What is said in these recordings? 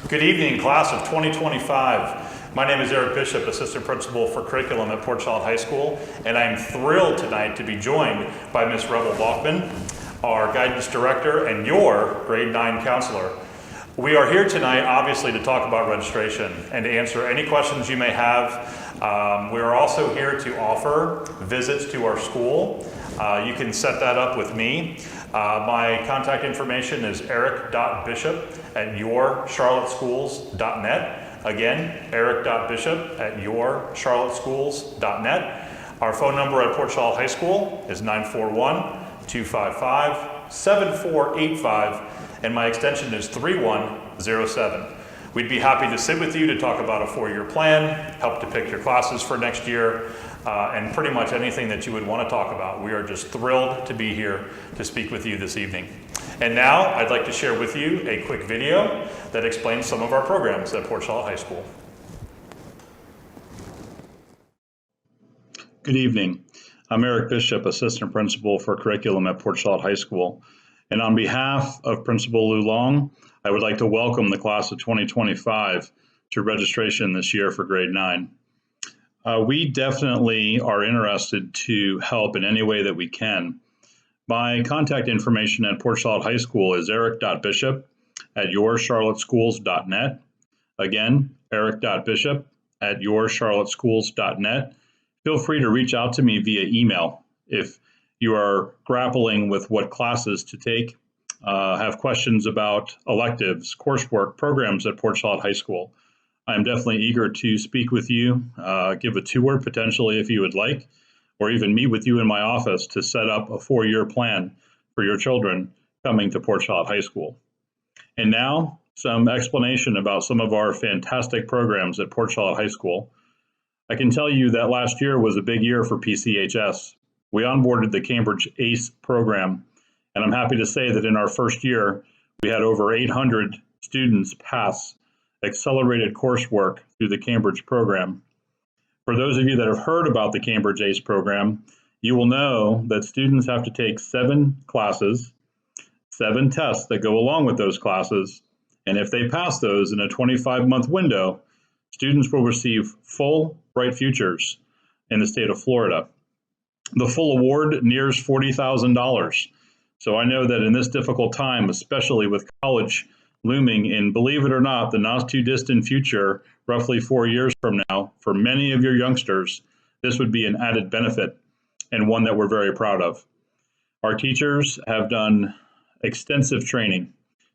Good evening, class of 2025. My name is Eric Bishop, Assistant Principal for Curriculum at Port Charlotte High School, and I'm thrilled tonight to be joined by Ms. Rebel Balkman, our Guidance Director and your Grade 9 Counselor. We are here tonight, obviously, to talk about registration and to answer any questions you may have. We are also here to offer visits to our school. You can set that up with me. My contact information is eric.bishop@yourcharlotteschools.net. Again, eric.bishop@yourcharlotteschools.net. Our phone number at Port Charlotte High School is 941-255-7485, and my extension is 3107. We'd be happy to sit with you to talk about a four-year plan, help to pick your classes for next year, and pretty much anything that you would want to talk about. We are just thrilled to be here to speak with you this evening. And now I'd like to share with you a quick video that explains some of our programs at Port Charlotte High School. Good evening. I'm Eric Bishop, Assistant Principal for Curriculum at Port Charlotte High School. And on behalf of Principal Lou Long, I would like to welcome the class of 2025 to registration this year for grade 9. We definitely are interested to help in any way that we can. My contact information at Port Charlotte High School is eric.bishop@yourcharlotteschools.net. Again, eric.bishop@yourcharlotteschools.net. Feel free to reach out to me via email if you are grappling with what classes to take, have questions about electives, coursework, programs at Port Charlotte High School. I'm definitely eager to speak with you, give a tour potentially if you would like, or even meet with you in my office to set up a four-year plan for your children coming to Port Charlotte High School. And now, some explanation about some of our fantastic programs at Port Charlotte High School. I can tell you that last year was a big year for PCHS. We onboarded the Cambridge ACE program, and I'm happy to say that in our first year, we had over 800 students pass accelerated coursework through the Cambridge program. For those of you that have heard about the Cambridge ACE program, you will know that students have to take 7 classes, 7 tests that go along with those classes, and if they pass those in a 25-month window, students will receive full Bright Futures in the state of Florida. The full award nears $40,000. So I know that in this difficult time, especially with college looming in, believe it or not, the not too distant future, roughly 4 years from now, for many of your youngsters, this would be an added benefit and one that we're very proud of. Our teachers have done extensive training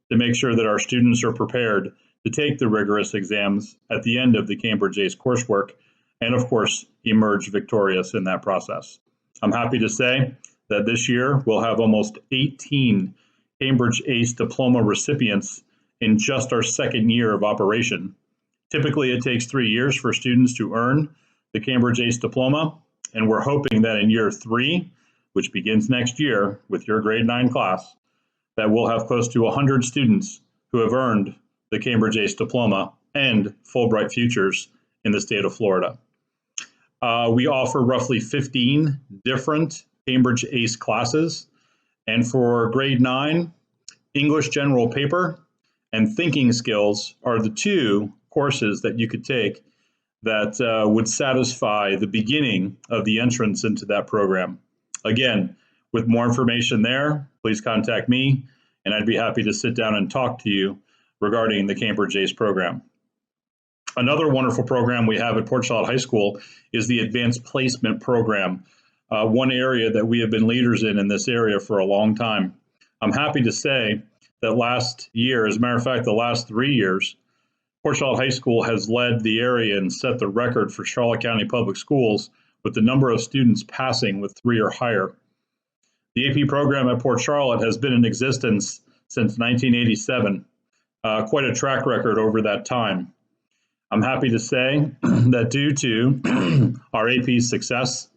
to make sure that our students are prepared to take the rigorous exams at the end of the Cambridge ACE coursework and, of course, emerge victorious in that process. I'm happy to say that this year we'll have almost 18 Cambridge ACE diploma recipients in just our second year of operation. Typically, it takes 3 years for students to earn the Cambridge ACE diploma, and we're hoping that in year 3, which begins next year with your grade 9 class, that we'll have close to 100 students who have earned the Cambridge ACE diploma and Fulbright Futures in the state of Florida. We offer roughly 15 different Cambridge ACE classes, and for grade 9, English General Paper and Thinking Skills are the 2 courses that you could take that would satisfy the beginning of the entrance into that program. Again, with more information there, please contact me, and I'd be happy to sit down and talk to you regarding the Cambridge ACE program. Another wonderful program we have at Port Charlotte High School is the Advanced Placement Program, one area that we have been leaders in this area for a long time. I'm happy to say that last year, as a matter of fact, the last 3 years, Port Charlotte High School has led the area and set the record for Charlotte County Public Schools with the number of students passing with 3 or higher. The AP program at Port Charlotte has been in existence since 1987, quite a track record over that time. I'm happy to say that due to our AP success,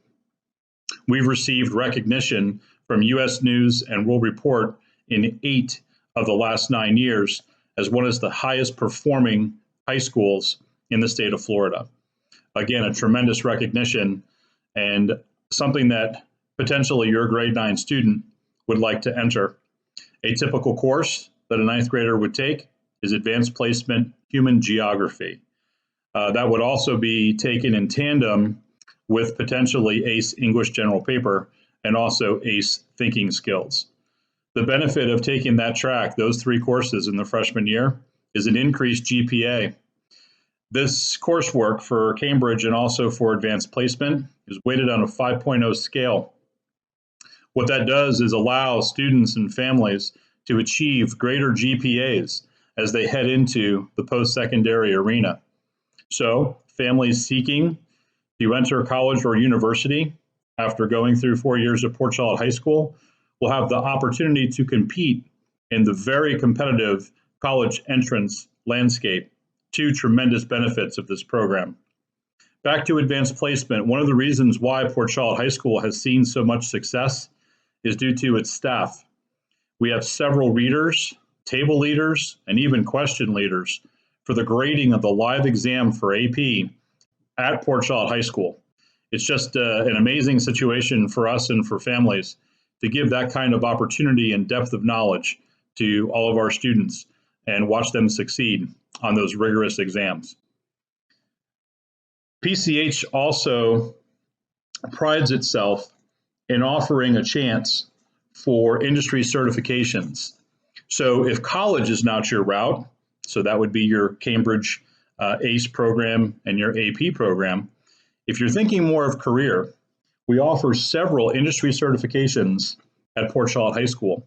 we've received recognition from U.S. News and World Report in 8 of the last 9 years as one of the highest performing high schools in the state of Florida. Again, a tremendous recognition and something that potentially your grade 9 student would like to enter. A typical course that a 9th grader would take is Advanced Placement human geography. That would also be taken in tandem with potentially ACE English General Paper and also ACE Thinking Skills. The benefit of taking that track, those 3 courses in the freshman year, is an increased GPA. This coursework for Cambridge and also for advanced placement is weighted on a 5.0 scale. What that does is allow students and families to achieve greater GPAs as they head into the post-secondary arena. So families seeking to enter college or university after going through 4 years of Port Charlotte High School will have the opportunity to compete in the very competitive college entrance landscape. 2 tremendous benefits of this program. Back to advanced placement, one of the reasons why Port Charlotte High School has seen so much success is due to its staff. We have several readers, table leaders, and even question leaders for the grading of the live exam for AP at Port Charlotte High School. It's just an amazing situation for us and for families to give that kind of opportunity and depth of knowledge to all of our students and watch them succeed on those rigorous exams. PCH also prides itself in offering a chance for industry certifications. So if college is not your route, so that would be your Cambridge ACE program and your AP program. If you're thinking more of career, we offer several industry certifications at Port Charlotte High School.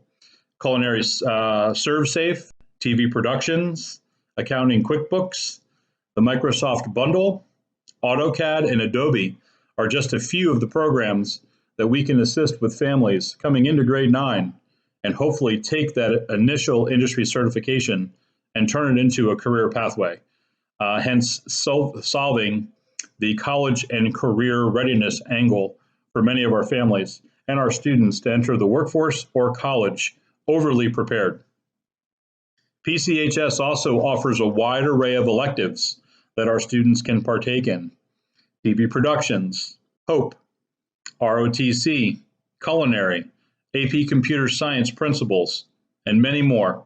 Culinary ServSafe, TV Productions, Accounting QuickBooks, the Microsoft Bundle, AutoCAD, and Adobe are just a few of the programs that we can assist with families coming into grade 9 and hopefully take that initial industry certification and turn it into a career pathway, hence solving the college and career readiness angle for many of our families and our students to enter the workforce or college overly prepared. PCHS also offers a wide array of electives that our students can partake in. TV Productions, HOPE, ROTC, Culinary, AP Computer Science Principles, and many more.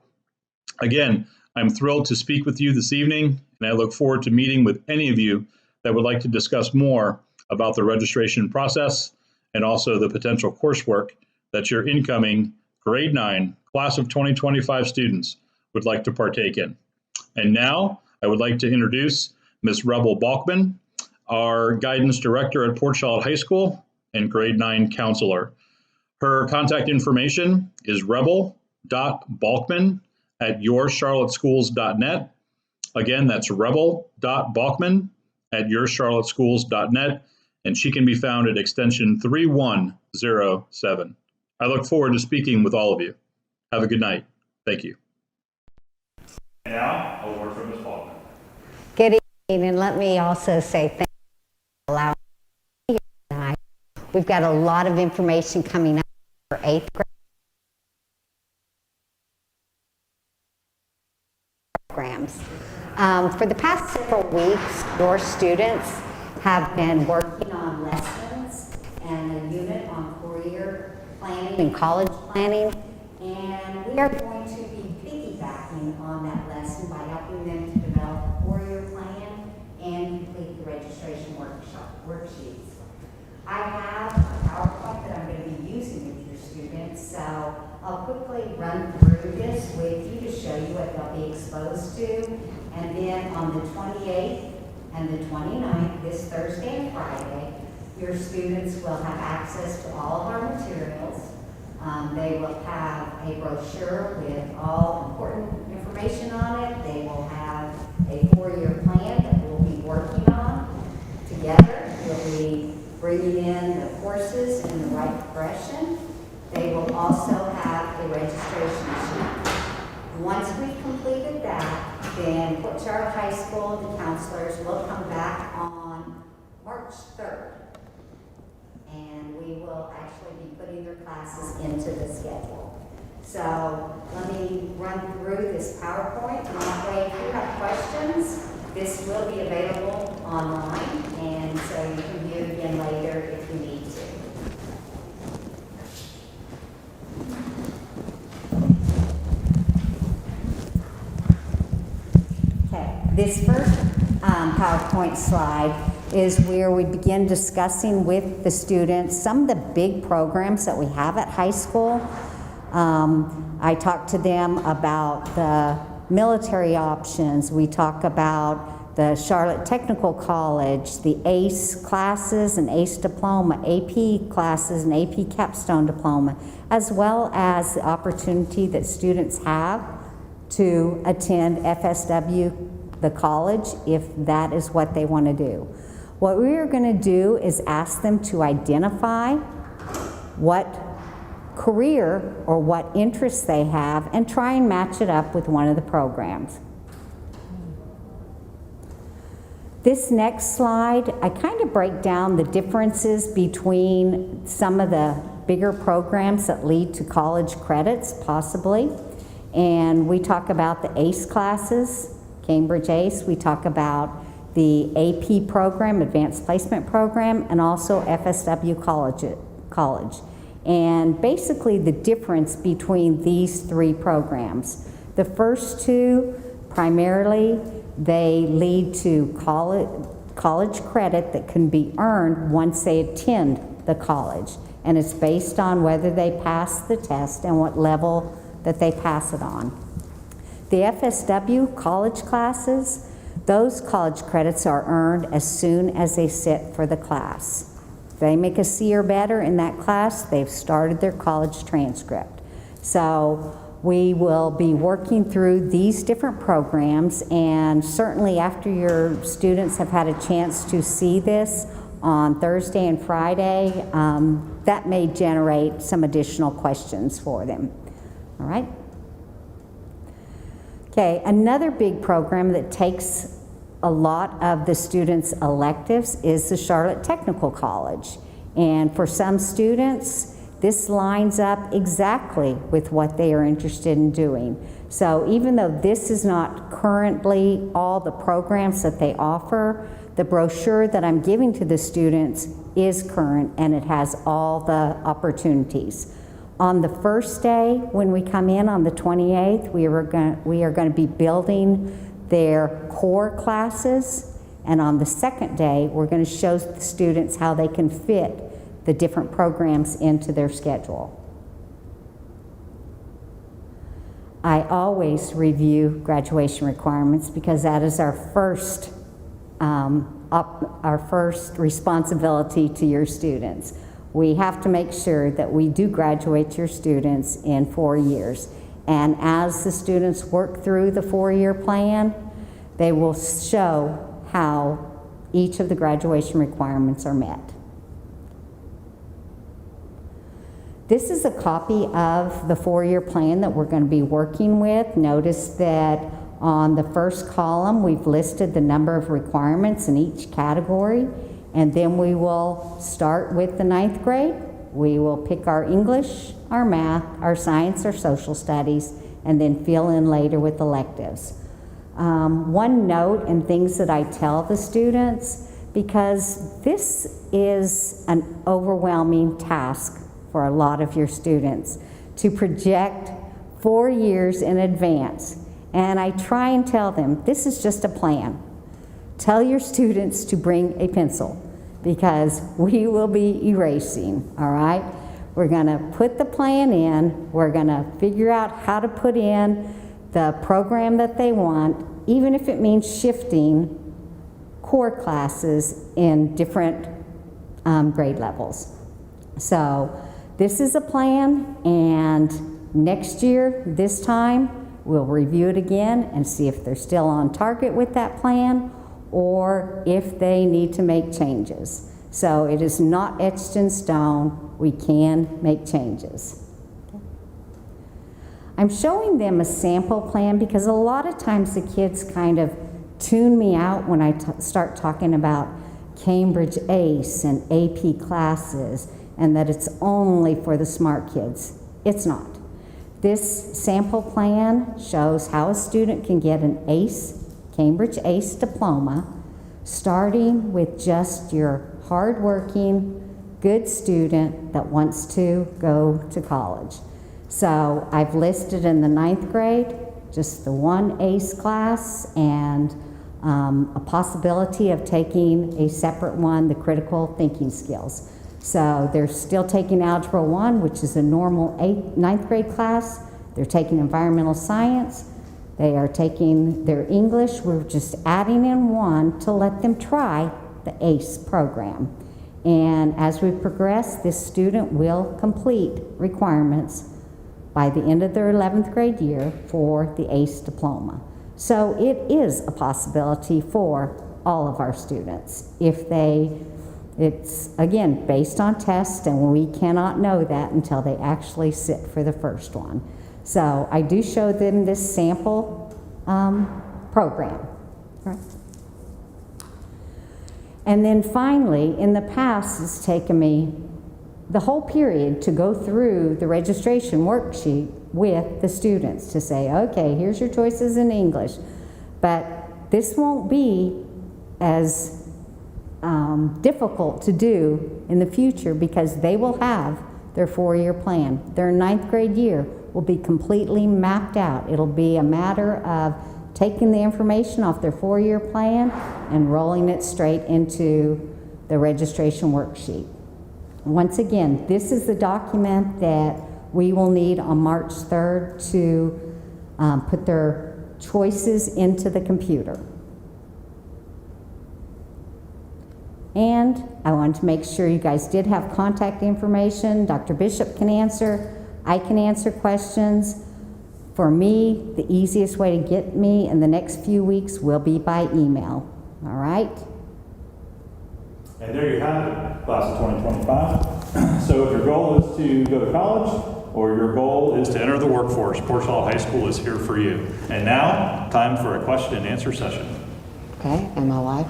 Again, I'm thrilled to speak with you this evening, and I look forward to meeting with any of you that would like to discuss more about the registration process and also the potential coursework that your incoming grade 9 class of 2025 students would like to partake in. And now I would like to introduce Ms. Rebel Balkman, our guidance director at Port Charlotte High School and grade 9 counselor. Her contact information is rebel.balkman@yourcharlotteschools.net. Again, that's rebel.balkman@yourcharlotteschools.net, and she can be found at extension 3107. I look forward to speaking with all of you. Have a good night. Thank you. And now, a word from Ms. Balkman. Good evening, and let me also say thank you for allowing me here tonight. We've got a lot of information coming up for 8th grade programs. For the past several weeks, your students have been working on lessons and a unit on career planning and college planning, and we are going to be piggybacking on that lesson by helping them to develop a 4-year plan and complete the registration worksheets. I have a PowerPoint that I'm going to be using with your students, so I'll quickly run through this with you to show you what they'll be exposed to, and then on the 28th and the 29th, this Thursday and Friday, your students will have access to all of our materials. They will have a brochure with all important information on it. They will have a 4-year plan that we'll be working on together. We'll be bringing in the courses in the right progression. They will also have a registration sheet. Once we've completed that, then Port Charlotte High School, the counselors will come back on March 3rd. And we will actually be putting their classes into the schedule. So let me run through this PowerPoint, and that way if you have questions, this will be available online, and so you can view it again later if you need to. Okay, This first PowerPoint slide is where we begin discussing with the students some of the big programs that we have at high school. I talk to them about the military options. We talk about the Charlotte Technical College, the ACE classes and ACE diploma, AP classes and AP capstone diploma, as well as the opportunity that students have to attend FSW, the college, if that is what they want to do. What we are going to do is ask them to identify what career or what interests they have and try and match it up with one of the programs. This next slide, I kind of break down the differences between some of the bigger programs that lead to college credits, possibly. And we talk about the ACE classes, Cambridge ACE. We talk about the AP program, Advanced Placement Program, and also FSW College. And basically the difference between these three programs. The first two, primarily, they lead to college credit that can be earned once they attend the college. And it's based on whether they pass the test and what level that they pass it on. The FSW college classes, those college credits are earned as soon as they sit for the class. If they make a C or better in that class, they've started their college transcript. So we will be working through these different programs, and certainly after your students have had a chance to see this on Thursday and Friday, that may generate some additional questions for them. All right? Okay, another big program that takes a lot of the students' electives is the Charlotte Technical College. And for some students, this lines up exactly with what they are interested in doing. So even though this is not currently all the programs that they offer, the brochure that I'm giving to the students is current and it has all the opportunities. On the first day, when we come in on the 28th, we are going to be building their core classes, and on the second day, we're going to show the students how they can fit the different programs into their schedule. I always review graduation requirements because that is our first responsibility to your students. We have to make sure that we do graduate your students in 4 years. And as the students work through the 4-year plan, they will show how each of the graduation requirements are met. This is a copy of the 4-year plan that we're going to be working with. Notice that on the first column, we've listed the number of requirements in each category. And then we will start with the 9th grade. We will pick our English, our math, our science, our social studies, and then fill in later with electives. One note and things that I tell the students, because this is an overwhelming task for a lot of your students, to project 4 years in advance. And I try and tell them, this is just a plan. Tell your students to bring a pencil because we will be erasing, all right? We're gonna put the plan in, we're gonna figure out how to put in the program that they want, even if it means shifting core classes in different grade levels. So this is a plan, and next year, this time, we'll review it again and see if they're still on target with that plan or if they need to make changes. So it is not etched in stone. We can make changes. I'm showing them a sample plan because a lot of times the kids kind of tune me out when I start talking about Cambridge ACE and AP classes and that it's only for the smart kids. It's not. This sample plan shows how a student can get an ACE, Cambridge ACE diploma, starting with just your hardworking, good student that wants to go to college. So I've listed in the 9th grade just the one ACE class, and a possibility of taking a separate one, the critical thinking skills. So they're still taking Algebra 1, which is a normal 9th grade class. They're taking environmental science. They are taking their English. We're just adding in one to let them try the ACE program. And as we progress, this student will complete requirements by the end of their 11th grade year for the ACE diploma. So it is a possibility for all of our students if it's again based on tests, and we cannot know that until they actually sit for the first one. So I do show them this sample program. Right. And then finally, in the past, it's taken me the whole period to go through the registration worksheet with the students to say, okay, here's your choices in English. But this won't be as difficult to do in the future because they will have their 4-year plan. Their 9th grade year will be completely mapped out. It'll be a matter of taking the information off their 4-year plan and rolling it straight into the registration worksheet. Once again, this is the document that we will need on March 3rd to put their choices into the computer. And I wanted to make sure you guys did have contact information. Dr. Bishop can answer. I can answer questions. For me, the easiest way to get me in the next few weeks will be by email. All right? And there you have it, class of 2025. So if your goal is to go to college or your goal is to enter the workforce, Port Charlotte High School is here for you. And now, time for a question and answer session. Okay, am I live?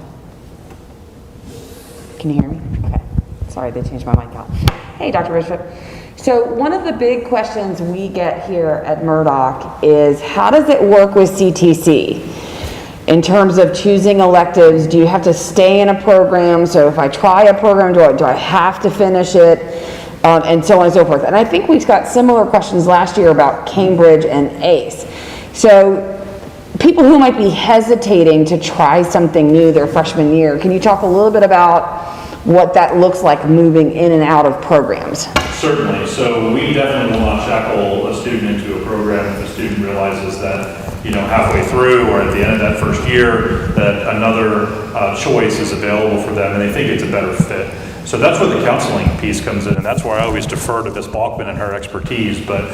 Can you hear me? Okay. Sorry, they changed my mic out. Hey, Dr. Bishop. So one of the big questions we get here at Murdoch is how does it work with CTC? In terms of choosing electives, do you have to stay in a program? So if I try a program, do I have to finish it? And so on and so forth. And I think we've got similar questions last year about Cambridge and ACE. So people who might be hesitating to try something new their freshman year, can you talk a little bit about what that looks like moving in and out of programs? Certainly. So we definitely will not shackle a student into a program if a student realizes that, halfway through or at the end of that first year that another choice is available for them and they think it's a better fit. So that's where the counseling piece comes in, and that's where I always defer to Ms. Balkman and her expertise. But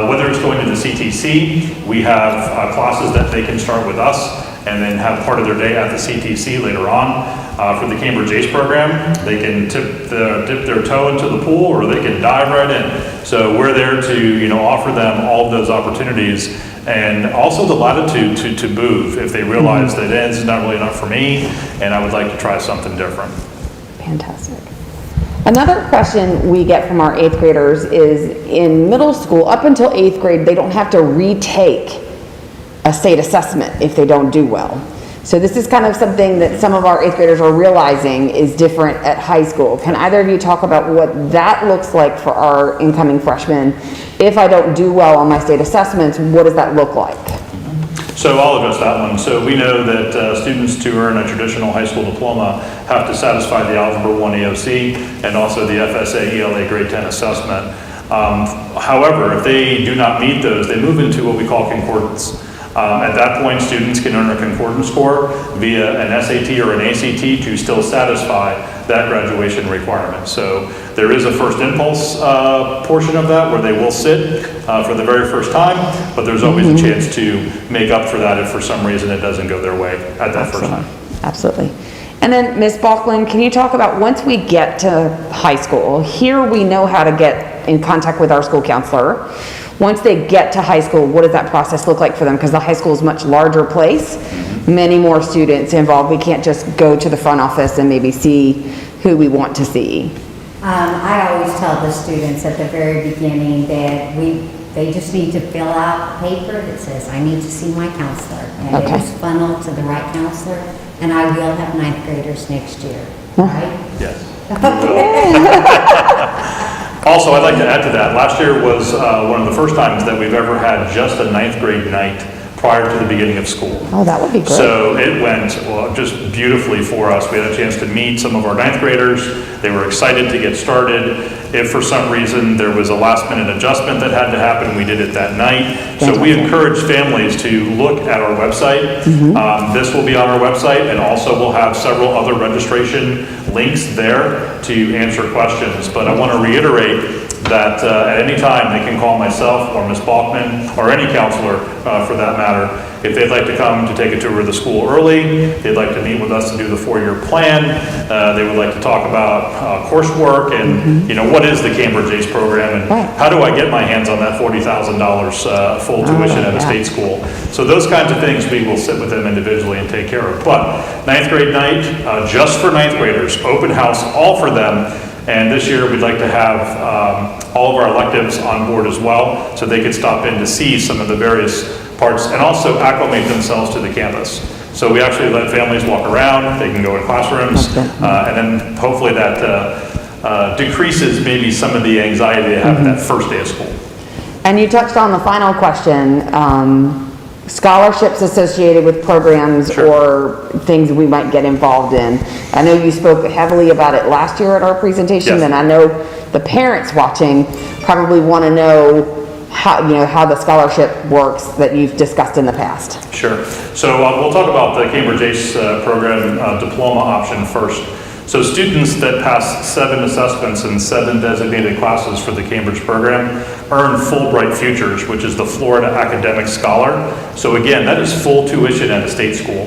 whether it's going to the CTC, we have classes that they can start with us and then have part of their day at the CTC later on. For the Cambridge ACE program, they can dip their toe into the pool or they can dive right in. So we're there to offer them all of those opportunities and also the latitude to move if they realize that it's not really enough for me and I would like to try something different. Fantastic. Another question we get from our 8th graders is in middle school, up until 8th grade, they don't have to retake a state assessment if they don't do well. So this is kind of something that some of our 8th graders are realizing is different at high school. Can either of you talk about what that looks like for our incoming freshmen? If I don't do well on my state assessments, what does that look like? So I'll address that one. So we know that students to earn a traditional high school diploma have to satisfy the Algebra 1 EOC and also the FSA ELA Grade 10 assessment. However, if they do not meet those, they move into what we call concordance. At that point, students can earn a concordance score via an SAT or an ACT to still satisfy that graduation requirement. So there is a first impulse portion of that where they will sit for the very first time, but there's always a chance to make up for that if for some reason it doesn't go their way at that first time. Absolutely. And then Ms. Balkland, can you talk about once we get to high school, here we know how to get in contact with our school counselor. Once they get to high school, what does that process look like for them? Because the high school is a much larger place, many more students involved. We can't just go to the front office and maybe see who we want to see. I always tell the students at the very beginning that they just need to fill out a paper that says, I need to see my counselor. And Okay. it is funneled to the right counselor. And I will have 9th graders next year, right? Yes. Also, I'd like to add to that. Last year was one of the first times that we've ever had just a 9th grade night prior to the beginning of school. Oh, that would be great. So it went, well, just beautifully for us. We had a chance to meet some of our ninth graders. They were excited to get started. If for some reason there was a last minute adjustment that had to happen, we did it that night. So we encourage families to look at our website. This will be on our website, and also we'll have several other registration links there to answer questions. But I want to reiterate that at any time they can call myself or Ms. Balkman or any counselor for that matter if they'd like to come to take a tour of the school early, they'd like to meet with us to do the 4-year plan, they would like to talk about coursework and you know, what is the Cambridge ACE program and how do I get my hands on that $40,000 full tuition at a state school. So those kinds of things we will sit with them individually and take care of. But ninth grade night, just for ninth graders, open house all for them. And this year, we'd like to have all of our electives on board as well, so they could stop in to see some of the various parts and also acclimate themselves to the campus. So we actually let families walk around, they can go in classrooms, and then hopefully that decreases maybe some of the anxiety they have in that first day of school. And you touched on the final question, scholarships associated with programs or things we might get involved in. I know you spoke heavily about it last year at our presentation, Yes. and I know the parents watching probably want to know how, you know, how the scholarship works that you've discussed in the past. Sure. So we'll talk about the Cambridge ACE program diploma option first. So students that pass 7 assessments and 7 designated classes for the Cambridge program earn Fulbright Futures, which is the Florida Academic Scholar. So again, that is full tuition at a state school.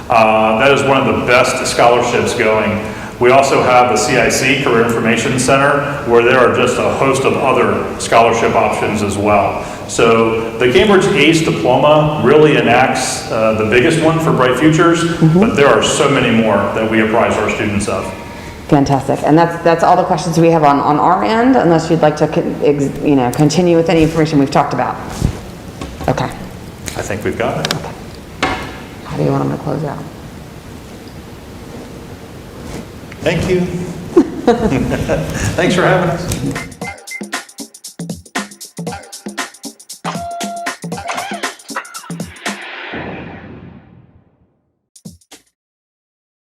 That is one of the best scholarships going. We also have the CIC, Career Information Center, where there are just a host of other scholarship options as well. So the Cambridge ACE diploma really enacts the biggest one for Bright Futures, but there are so many more that we apprise our students of. Fantastic. And that's all the questions we have on our end, unless you'd like to continue with any information we've talked about. Okay. I think we've got it. How do you want them to close out? Thank you. Thanks for having us.